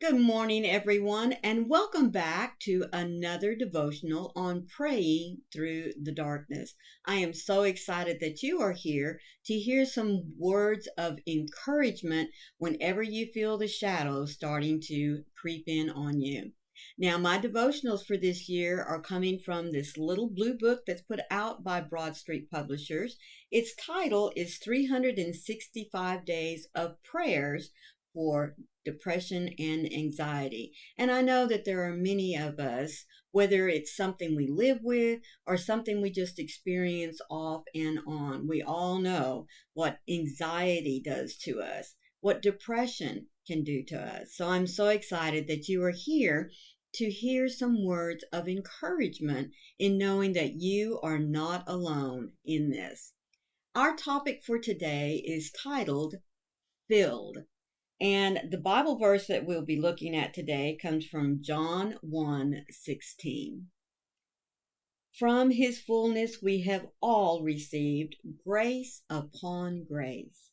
Good morning, everyone, and welcome back to another devotional on praying through the darkness. I am so excited that you are here to hear some words of encouragement whenever you feel the shadows starting to creep in on you. Now, my devotionals for this year are coming from this little blue book that's put out by Broad Street Publishers. Its title is 365 Days of Prayers for Depression and Anxiety. And I know that there are many of us, whether it's something we live with or something we just experience off and on, we all know what anxiety does to us, what depression can do to us. So I'm so excited that you are here to hear some words of encouragement in knowing that you are not alone in this. Our topic for today is titled Filled. And the Bible verse that we'll be looking at today comes from John 1:16. From his fullness we have all received grace upon grace.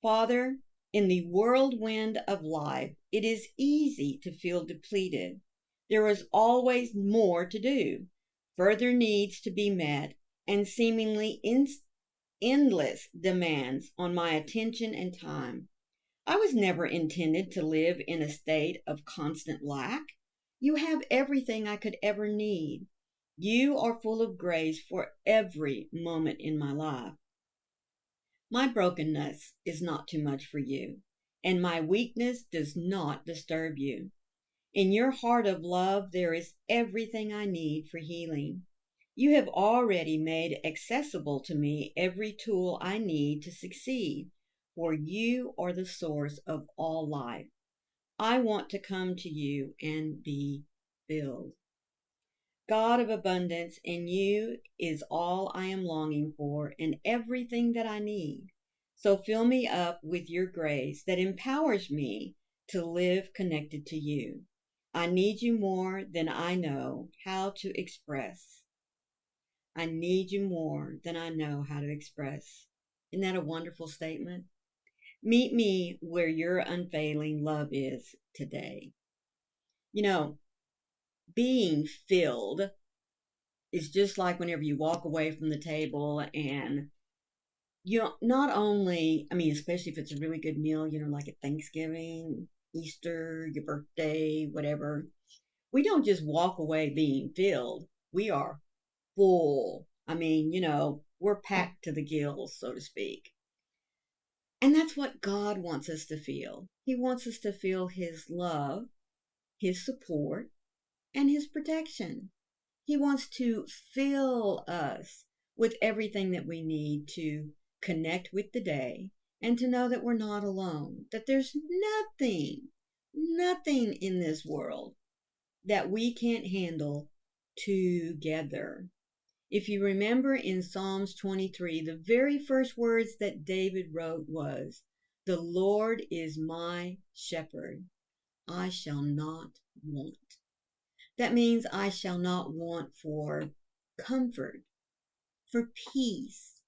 Father, in the whirlwind of life, it is easy to feel depleted. There is always more to do, further needs to be met, and seemingly endless demands on my attention and time. I was never intended to live in a state of constant lack. You have everything I could ever need. You are full of grace for every moment in my life. My brokenness is not too much for you, and my weakness does not disturb you. In your heart of love, there is everything I need for healing. You have already made accessible to me every tool I need to succeed, for you are the source of all life. I want to come to you and be filled. God of abundance, in you is all I am longing for and everything that I need. So fill me up with your grace that empowers me to live connected to you. I need you more than I know how to express. I need you more than I know how to express. Isn't that a wonderful statement? Meet me where your unfailing love is today. You know, being filled is just like whenever you walk away from the table and not only, especially if it's a really good meal, like at Thanksgiving, Easter, your birthday, whatever, we don't just walk away being filled. We are full. We're packed to the gills, so to speak. And that's what God wants us to feel. He wants us to feel His love, His support, and His protection. He wants to fill us with everything that we need to connect with the day and to know that we're not alone, that there's nothing in this world that we can't handle together. If you remember in Psalms 23, the very first words that David wrote was, "The Lord is my shepherd. I shall not want." That means I shall not want for comfort, for peace,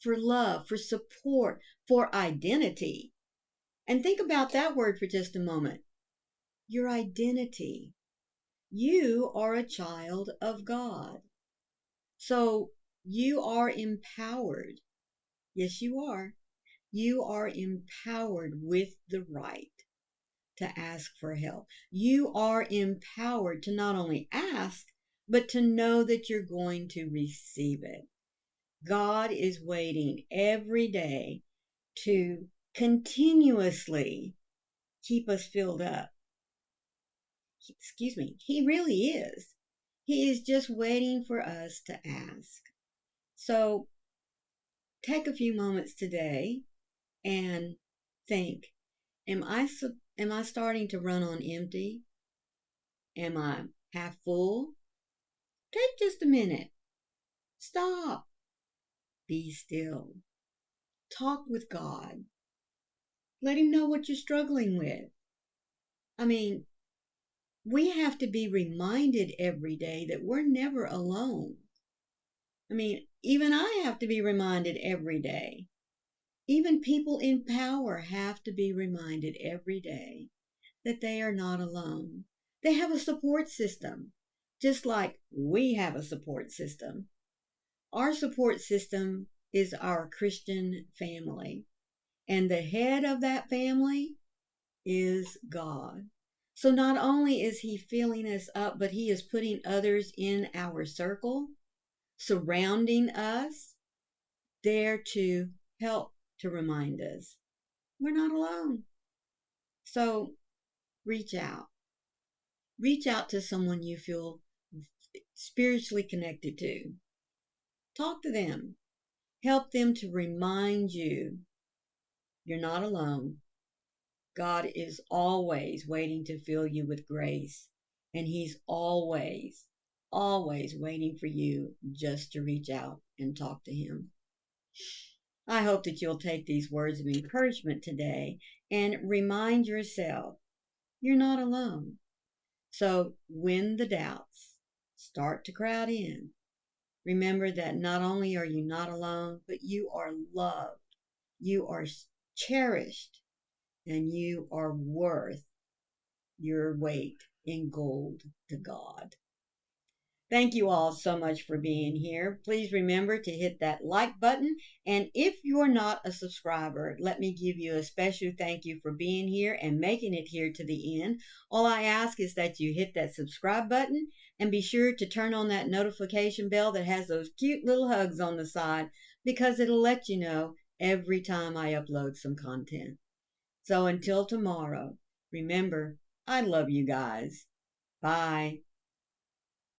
for love, for support, for identity. And think about that word for just a moment. Your identity. You are a child of God. So you are empowered. Yes, you are. You are empowered with the right to ask for help. You are empowered to not only ask, but to know that you're going to receive it. God is waiting every day to continuously keep us filled up. Excuse me. He really is. He is just waiting for us to ask. So take a few moments today and think, am I starting to run on empty? Am I half full? Take just a minute. Stop. Be still. Talk with God. Let Him know what you're struggling with. We have to be reminded every day that we're never alone. Even I have to be reminded every day. Even people in power have to be reminded every day that they are not alone. They have a support system, just like we have a support system. Our support system is our Christian family, and the head of that family is God. So not only is He filling us up, but He is putting others in our circle, surrounding us, there to help to remind us we're not alone. So reach out. Reach out to someone you feel spiritually connected to. Talk to them. Help them to remind you you're not alone. God is always waiting to fill you with grace. And He's always, always waiting for you just to reach out and talk to Him. I hope that you'll take these words of encouragement today and remind yourself you're not alone. So when the doubts start to crowd in, remember that not only are you not alone, but you are loved, you are cherished, and you are worth your weight in gold to God. Thank you all so much for being here. Please remember to hit that like button. And if you're not a subscriber, let me give you a special thank you for being here and making it here to the end. All I ask is that you hit that subscribe button and be sure to turn on that notification bell that has those cute little hugs on the side, because it'll let you know every time I upload some content. So until tomorrow, remember, I love you guys. Bye.